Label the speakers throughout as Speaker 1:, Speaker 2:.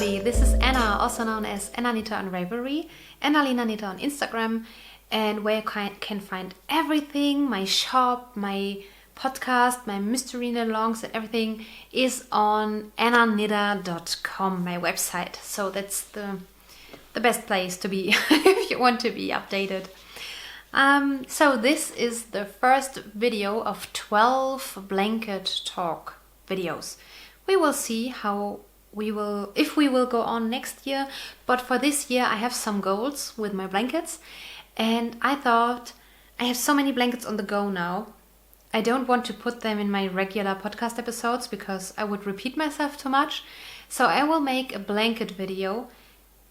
Speaker 1: everybody, this is Anna, also known as Anna-Nita on Ravelry, Anna-Lina-Nita on Instagram, and where you can find everything, my shop, my podcast, my mystery alongs and everything is on annanita.com, my website. So that's the best place to be if you want to be updated. So this is the first video of 12 blanket talk videos. We will see if we will go on next year, but for this year I have some goals with my blankets, and I thought I have so many blankets on the go now. I don't want to put them in my regular podcast episodes because I would repeat myself too much. So I will make a blanket video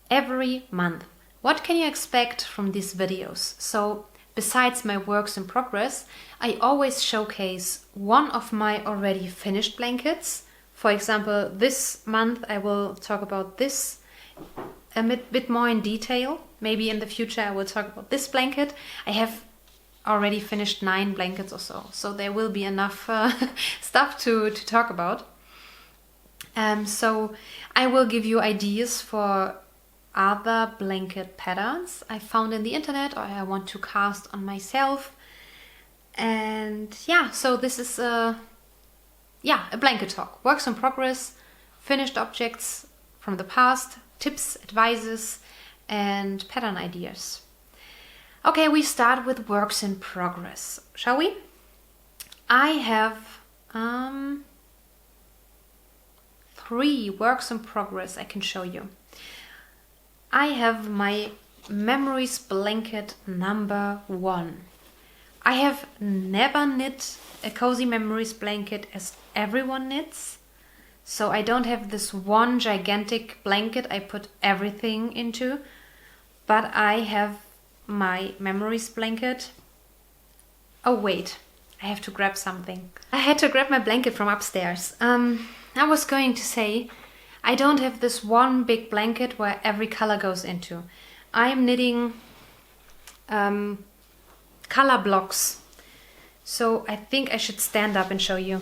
Speaker 1: every month. What can you expect from these videos? So besides my works in progress, I always showcase one of my already finished blankets. For example, this month I will talk about this a bit more in detail. Maybe in the future I will talk about this blanket. I have already finished 9 blankets or so, so there will be enough stuff to talk about. So I will give you ideas for other blanket patterns I found in the internet or I want to cast on myself. And yeah, so this is a blanket talk. Works in progress, finished objects from the past, tips, advices, and pattern ideas. Okay, we start with works in progress, shall we? I have 3 works in progress I can show you. I have my Memories blanket number 1. I have never knit a cozy memories blanket as everyone knits. So I don't have this one gigantic blanket I put everything into, but I have my memories blanket. Oh wait, I have to grab something. I had to grab my blanket from upstairs. I was going to say, I don't have this one big blanket where every color goes into. I'm knitting color blocks. So I think I should stand up and show you.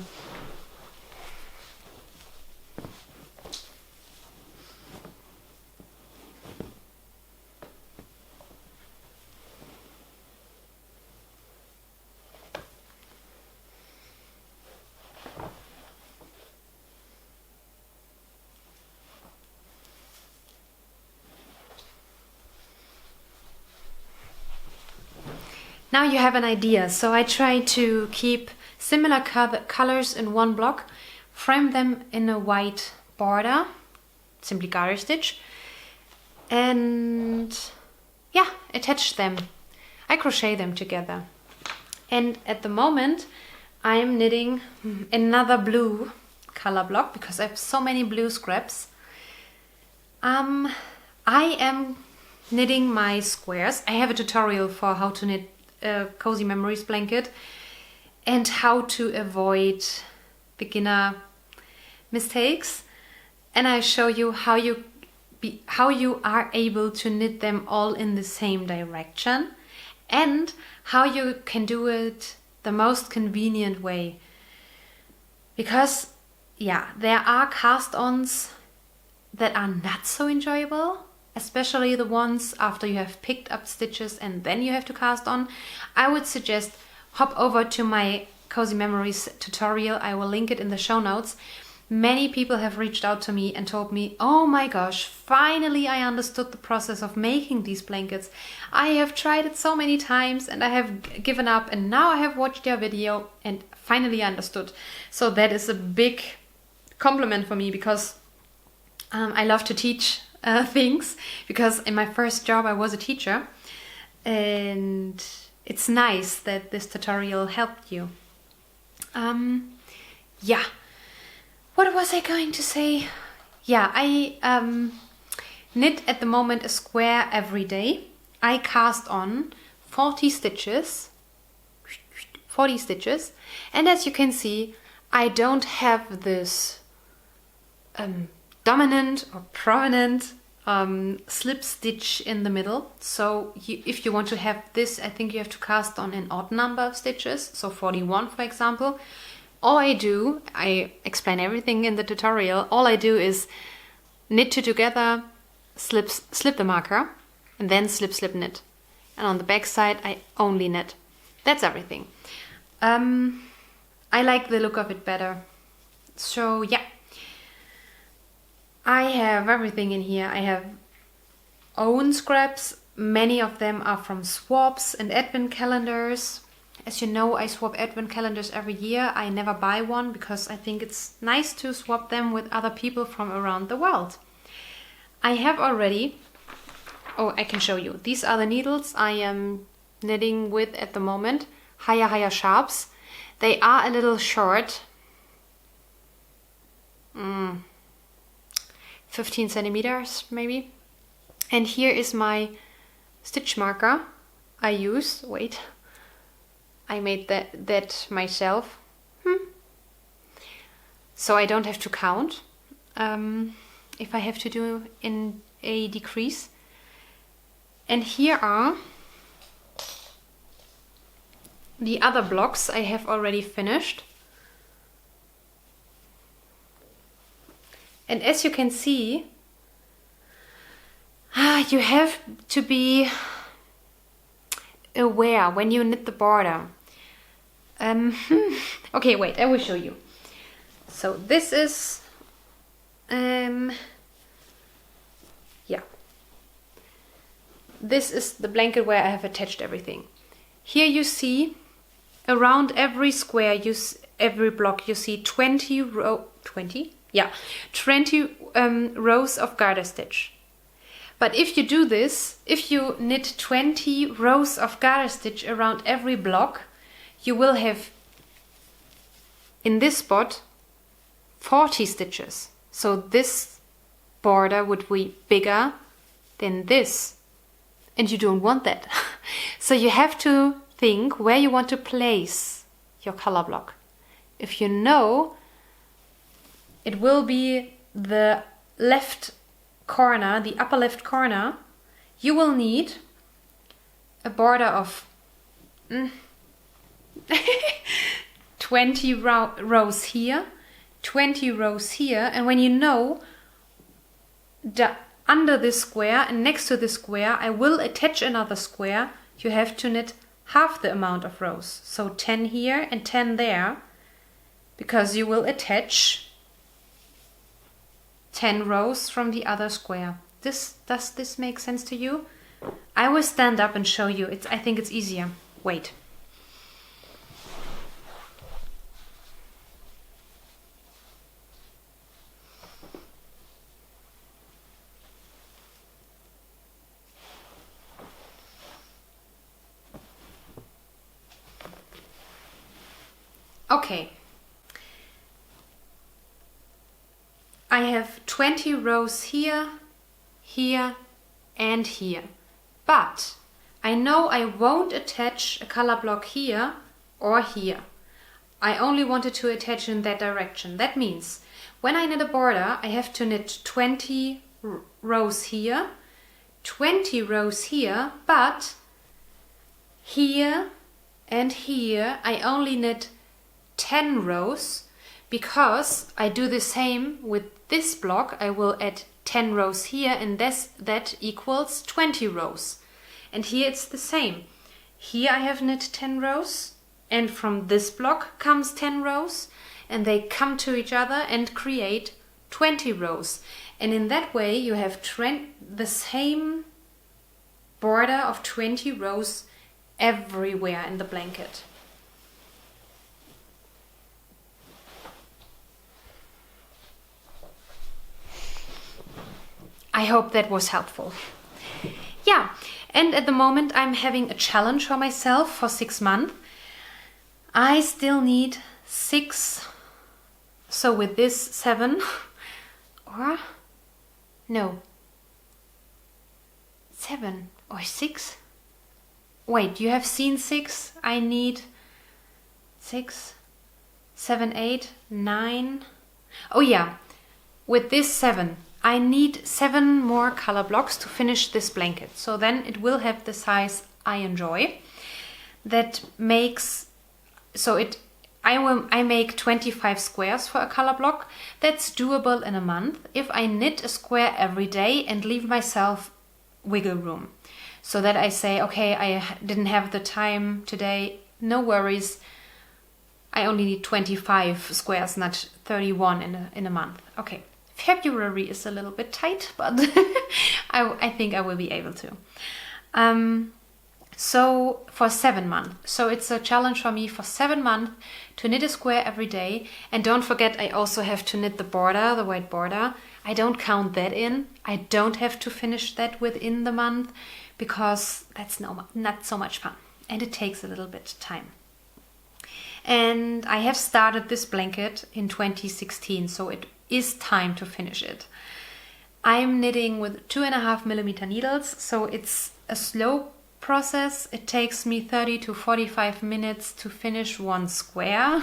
Speaker 1: Now you have an idea, so I try to keep similar colors in one block, frame them in a white border, simply garter stitch, and yeah, attach them. I crochet them together. And at the moment I'm knitting another blue color block because I have so many blue scraps. I am knitting my squares. I have a tutorial for how to knit a cozy memories blanket and how to avoid beginner mistakes, and I show you how you are able to knit them all in the same direction and how you can do it the most convenient way, because there are cast-ons that are not so enjoyable, especially the ones after you have picked up stitches and then you have to cast on. I would suggest hop over to my Cozy Memories tutorial. I will link it in the show notes. Many people have reached out to me and told me, oh my gosh, finally I understood the process of making these blankets. I have tried it so many times and I have given up, and now I have watched your video and finally understood. So that is a big compliment for me, because I love to teach things, because in my first job I was a teacher, and it's nice that this tutorial helped you. What was I going to say? I knit at the moment a square every day. I cast on 40 stitches, and as you can see, I don't have this dominant or prominent slip stitch in the middle. So if you want to have this, I think you have to cast on an odd number of stitches, so 41 for example. All I do, I explain everything in the tutorial, all I do is knit two together, slip the marker, and then slip, slip, knit. And on the back side, I only knit. That's everything. I like the look of it better. So yeah, I have everything in here. I have own scraps. Many of them are from swaps and advent calendars. As you know, I swap advent calendars every year. I never buy one because I think it's nice to swap them with other people from around the world. I have already, oh, I can show you. These are the needles I am knitting with at the moment. Higher Sharps. They are a little short. 15 centimeters maybe. And here is my stitch marker I use. Wait, I made that myself. So I don't have to count if I have to do in a decrease. And here are the other blocks I have already finished. And as you can see, you have to be aware when you knit the border. Okay, wait, I will show you. So this is, yeah. This is the blanket where I have attached everything. Here you see, around every square, every block, you see 20 rows of garter stitch. But if you do this, if you knit 20 rows of garter stitch around every block, you will have in this spot 40 stitches. So this border would be bigger than this. And you don't want that. So you have to think where you want to place your color block. If you know it will be the left corner, the upper left corner, you will need a border of 20 rows here, 20 rows here, and when you know under this square and next to this square I will attach another square, you have to knit half the amount of rows. So 10 here and 10 there, because you will attach 10 rows from the other square. Does this make sense to you? I will stand up and show you. I think it's easier. Wait. Okay. I have 20 rows here, here and here. But I know I won't attach a color block here or here. I only wanted to attach in that direction. That means when I knit a border, I have to knit 20 rows here, 20 rows here, but here and here I only knit 10 rows, because I do the same with this block. I will add 10 rows here, and that equals 20 rows. And here it's the same. Here I have knit 10 rows, and from this block comes 10 rows, and they come to each other and create 20 rows. And in that way you have the same border of 20 rows everywhere in the blanket. I hope that was helpful. Yeah, and at the moment I'm having a challenge for myself for 6 months. I still need 6, so with this 7, or no, 7 or 6. Wait, you have seen 6? I need 6, 7, 8, 9. Oh yeah, with this 7. I need 7 more color blocks to finish this blanket. So then it will have the size I enjoy. That makes, so it I make 25 squares for a color block. That's doable in a month if I knit a square every day and leave myself wiggle room. So that I say, okay, I didn't have the time today, no worries. I only need 25 squares, not 31 in a month. Okay, February is a little bit tight, but I think I will be able to. So for 7 months. So it's a challenge for me for 7 months to knit a square every day. And don't forget, I also have to knit the border, the white border. I don't count that in. I don't have to finish that within the month because that's not so much fun. And it takes a little bit of time. And I have started this blanket in 2016, so it is time to finish it. I'm knitting with 2.5mm needles, so it's a slow process. It takes me 30 to 45 minutes to finish one square.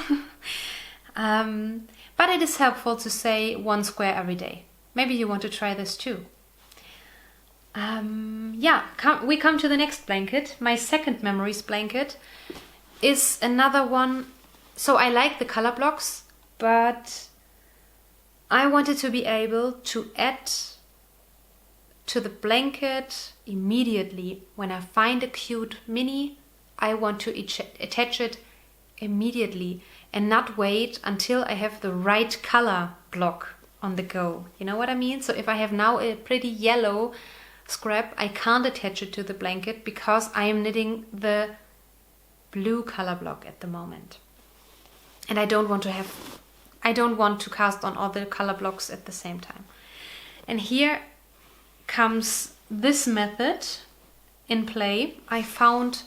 Speaker 1: But it is helpful to say 1 square every day. Maybe you want to try this too. We come to the next blanket. My second memories blanket is another one. So I like the color blocks, but I wanted to be able to add to the blanket immediately. When I find a cute mini, I want to attach it immediately and not wait until I have the right color block on the go. You know what I mean? So if I have now a pretty yellow scrap, I can't attach it to the blanket because I am knitting the blue color block at the moment. And I don't want to cast on all the color blocks at the same time. And here comes this method in play. I found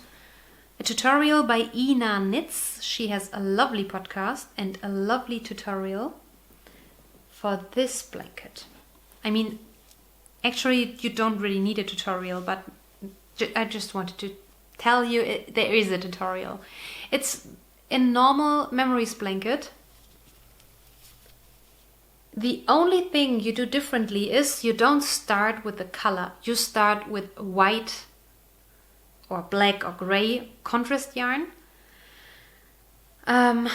Speaker 1: a tutorial by Ina Knits. She has a lovely podcast and a lovely tutorial for this blanket. I mean, actually you don't really need a tutorial, but I just wanted to tell you there is a tutorial. It's a normal memories blanket. The only thing you do differently is you don't start with the color. You start with white or black or gray contrast yarn.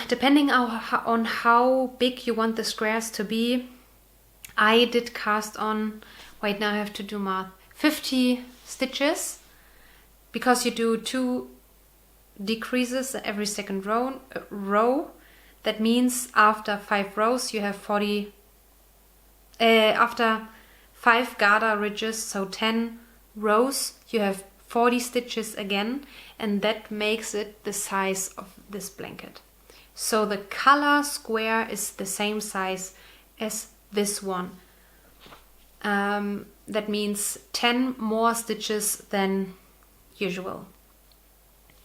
Speaker 1: Depending on how big you want the squares to be. I did cast on, wait, now I have to do math, 50 stitches, because you do 2 decreases every second row. That means after 5 rows you have 40, after 5 garter ridges, so 10 rows, you have 40 stitches again, and that makes it the size of this blanket. So the color square is the same size as this one. That means 10 more stitches than usual,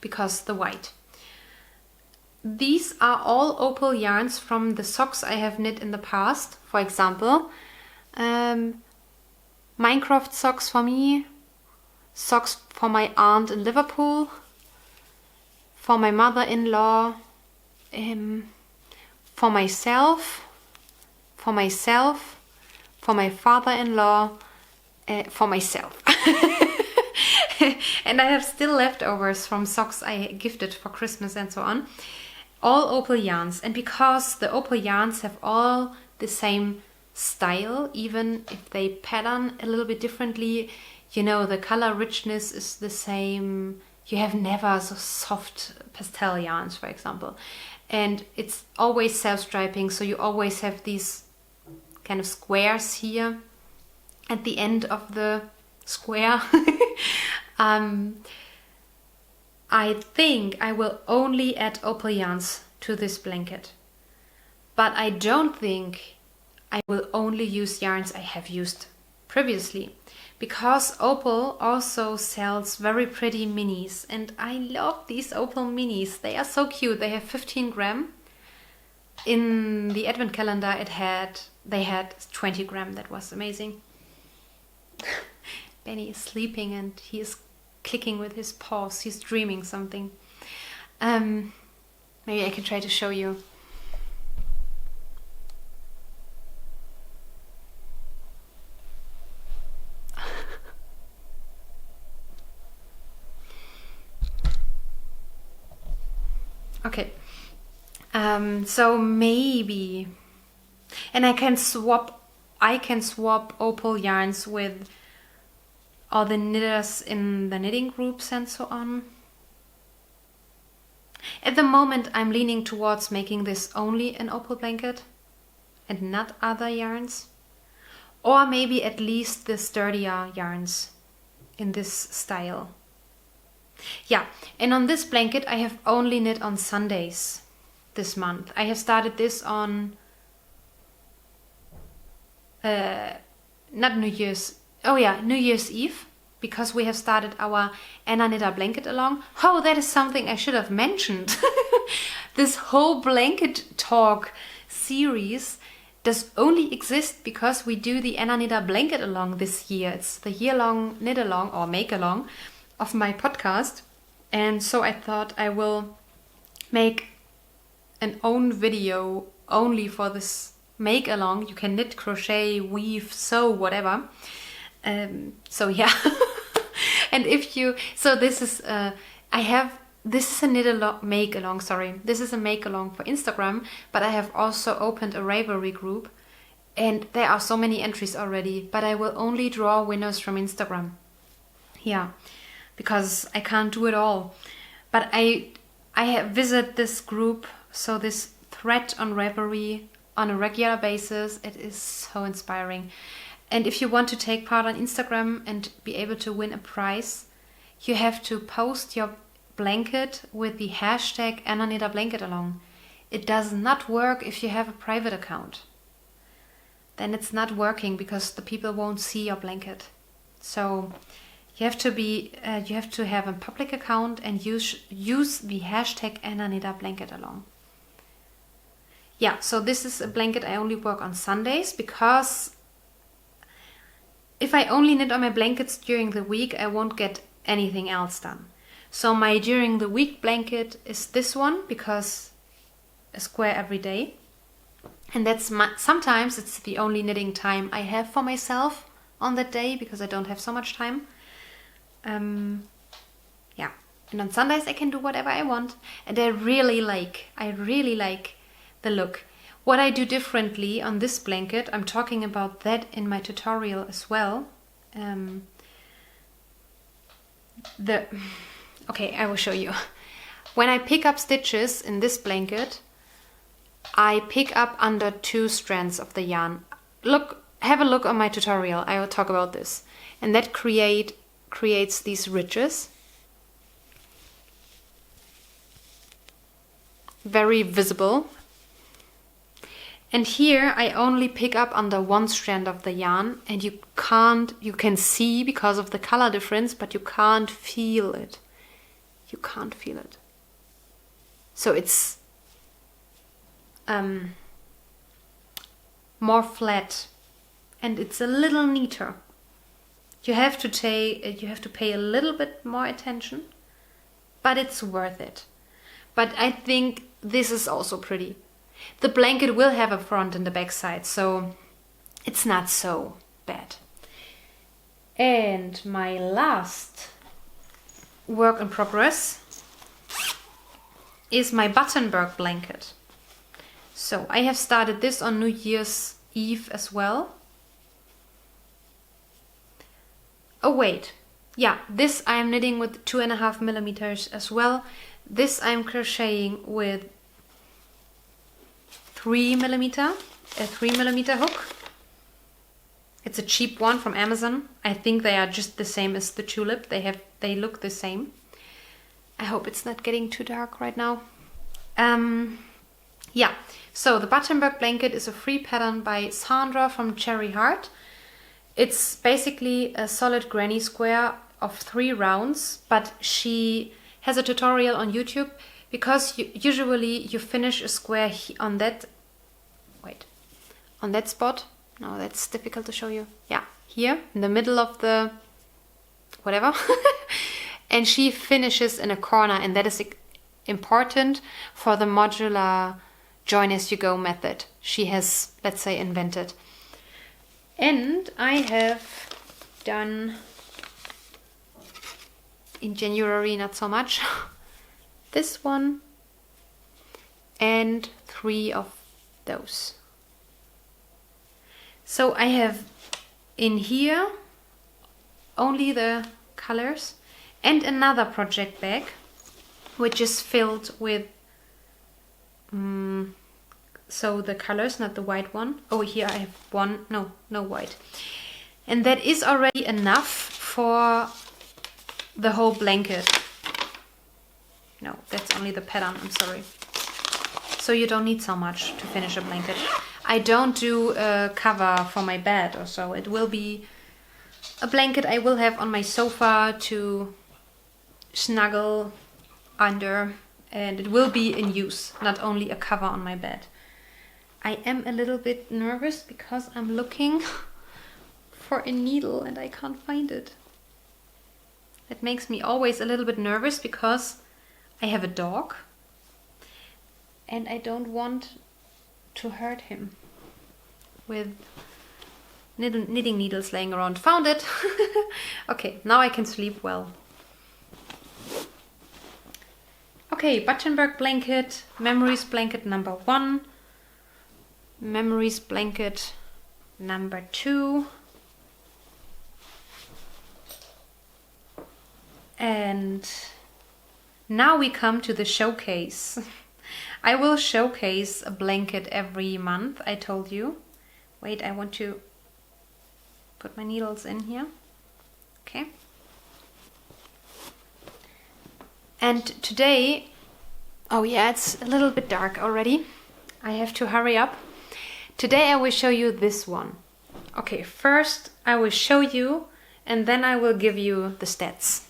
Speaker 1: because the white. These are all opal yarns from the socks I have knit in the past. For example, Minecraft socks for me, socks for my aunt in Liverpool, for my mother-in-law, for myself, for my father-in-law, for myself. And I have still leftovers from socks I gifted for Christmas and so on. All opal yarns. And because the opal yarns have all the same style, even if they pattern a little bit differently, you know, the color richness is the same. You have never so soft pastel yarns, for example. And it's always self-striping, so you always have these kind of squares here at the end of the square. I think I will only add opal yarns to this blanket, but I don't think I will only use yarns I have used previously, because opal also sells very pretty minis, and I love these opal minis. They are so cute. They have 15 gram. In the advent calendar they had 20 gram. That was amazing. Benny is sleeping and he is clicking with his paws. He's dreaming something. Maybe I can try to show you. Okay. So maybe, and I can swap opal yarns with all the knitters in the knitting groups and so on. At the moment, I'm leaning towards making this only an opal blanket and not other yarns, or maybe at least the sturdier yarns in this style. Yeah, and on this blanket I have only knit on Sundays this month. I have started this on New Year's Eve, because we have started our Anna Knitter blanket along. Oh, that is something I should have mentioned. This whole blanket talk series does only exist because we do the Anna Knitter blanket along this year. It's the year-long knit along or make along of my podcast. And so I thought I will make an own video only for this make along. You can knit, crochet, weave, sew, whatever. So yeah. And if you, so this is this is a knit along, make along, sorry. This is a make along for Instagram, but I have also opened a Ravelry group and there are so many entries already, but I will only draw winners from Instagram. Yeah, because I can't do it all. But I have visit this group, so this thread on Ravelry on a regular basis. It is so inspiring. And if you want to take part on Instagram and be able to win a prize, you have to post your blanket with the hashtag Anna Knitter blanket along. It does not work if you have a private account. Then it's not working because the people won't see your blanket. So you have to have a public account and use the hashtag Anna Knitter blanket along. Yeah, so this is a blanket I only work on Sundays, because if I only knit on my blankets during the week, I won't get anything else done. So my during the week blanket is this one, because a square every day. And that's sometimes it's the only knitting time I have for myself on that day, because I don't have so much time. Yeah, and on Sundays I can do whatever I want, and I really like the look. What I do differently on this blanket, I'm talking about that in my tutorial as well. Okay, I will show you. When I pick up stitches in this blanket, I pick up under 2 strands of the yarn. Have a look on my tutorial, I will talk about this. And that creates these ridges. Very visible. And here I only pick up under 1 strand of the yarn, and you can see because of the color difference, but you can't feel it. You can't feel it. So it's more flat and it's a little neater. You have to pay a little bit more attention, but it's worth it. But I think this is also pretty. The blanket will have a front and a back side, so it's not so bad. And my last work in progress is my Buttenberg blanket. So I have started this on New Year's Eve as well. Oh wait, yeah, this I'm knitting with 2.5 millimeters as well. This I'm crocheting with 3 millimeter hook. It's a cheap one from Amazon. I think they are just the same as the tulip. They look the same. I hope it's not getting too dark right now. Yeah, so the Buttenberg blanket is a free pattern by Sandra from Cherry Heart. It's basically a solid granny square of 3 rounds, but she has a tutorial on YouTube, because usually you finish a square on that spot. No, that's difficult to show you. Yeah, here in the middle of the whatever. And she finishes in a corner, and that is important for the modular join as you go method she has, let's say, invented. And I have done in January, not so much, this one and 3 of those. So I have in here only the colors and another project bag which is filled with so the colors, not the white one. Oh, here I have one, no white. And that is already enough for the whole blanket. No, that's only the pattern, I'm sorry. So you don't need so much to finish a blanket. I don't do a cover for my bed or so. It will be a blanket I will have on my sofa to snuggle under, and it will be in use, not only a cover on my bed. I am a little bit nervous because I'm looking for a needle and I can't find it. It makes me always a little bit nervous because I have a dog and I don't want to hurt him with knitting needles laying around. Found it! Okay, now I can sleep well. Okay, Buttenberg blanket, Memories blanket number 1, Memories blanket number 2, and now we come to the showcase. I will showcase a blanket every month, I told you. Wait, I want to put my needles in here. Okay. And today, oh yeah, it's a little bit dark already. I have to hurry up. Today I will show you this one. Okay, first I will show you and then I will give you the stats.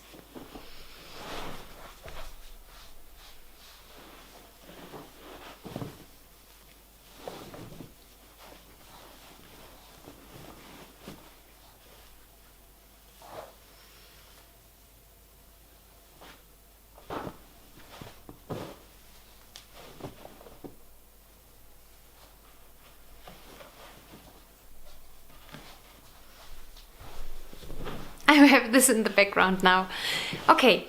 Speaker 1: I have this in the background now. Okay,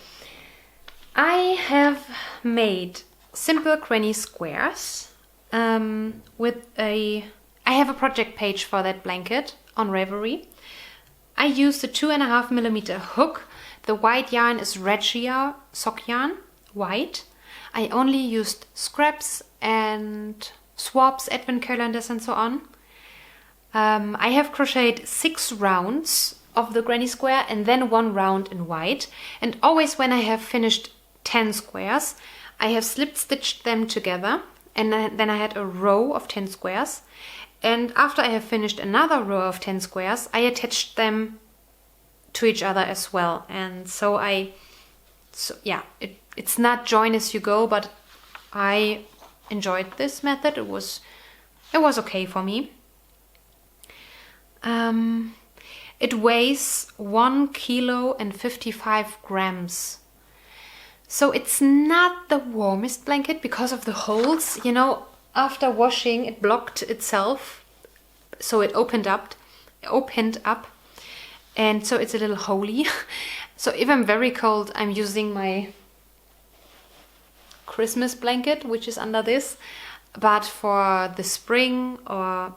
Speaker 1: I have made simple granny squares I have a project page for that blanket on Ravelry. I used a 2.5mm hook. The white yarn is Regia sock yarn, white. I only used scraps and swaps, advent calendars and so on. I have crocheted 6 rounds of the granny square and then 1 round in white, and always when I have finished 10 squares I have slip stitched them together, and then I had a row of 10 squares, and after I have finished another row of 10 squares I attached them to each other as well. And so yeah, it's not join as you go, but I enjoyed this method. It was okay for me. It weighs 1 kilo and 55 grams. So it's not the warmest blanket because of the holes. You know, after washing it blocked itself, so it opened up, and so it's a little holey. So if I'm very cold, I'm using my Christmas blanket, which is under this. But for the spring or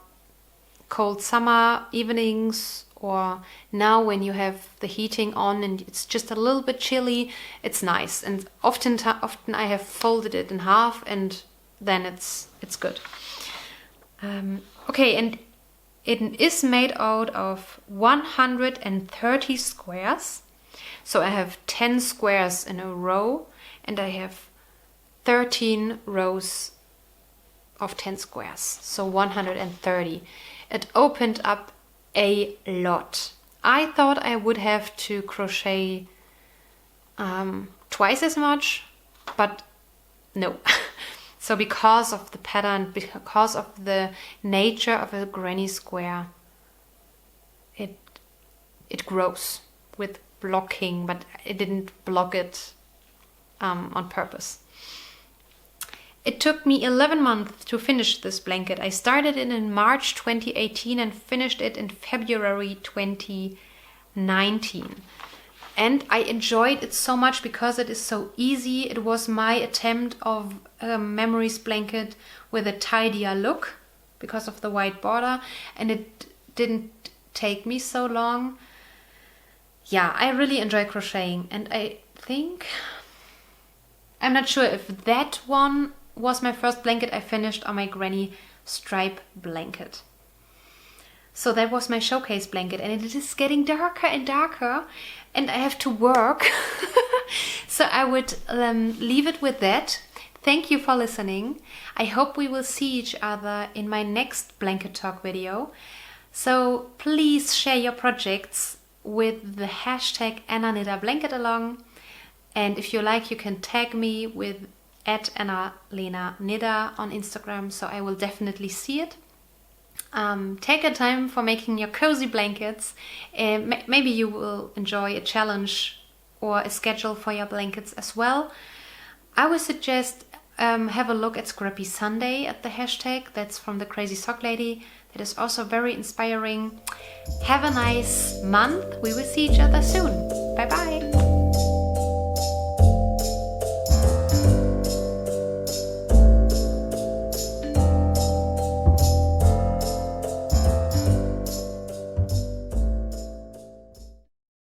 Speaker 1: cold summer evenings, or now when you have the heating on and it's just a little bit chilly, it's nice. And often I have folded it in half and then it's good. Okay, and it is made out of 130 squares. So I have 10 squares in a row and I have 13 rows of 10 squares. So 130. It opened up a lot. I thought I would have to crochet twice as much, but no. So because of the pattern, because of the nature of a granny square, it grows with blocking, but it didn't block it on purpose. It took me 11 months to finish this blanket. I started it in March 2018 and finished it in February 2019. And I enjoyed it so much because it is so easy. It was my attempt of a memories blanket with a tidier look because of the white border, and it didn't take me so long. Yeah, I really enjoy crocheting, and I think, I'm not sure if that one was my first blanket I finished on my granny stripe blanket. So that was my showcase blanket, and it is getting darker and darker, and I have to work. So I would leave it with that. Thank you for listening. I hope we will see each other in my next blanket talk video. So please share your projects with the hashtag #AnnaKnitterBlanketAlong. And if you like, you can tag me with @AnnaLenaKnitter on Instagram, so I will definitely see it. Take your time for making your cozy blankets. Maybe you will enjoy a challenge or a schedule for your blankets as well. I would suggest have a look at Scrappy Sunday at the hashtag. That's from the Crazy Sock Lady. That is also very inspiring. Have a nice month. We will see each other soon. Bye bye.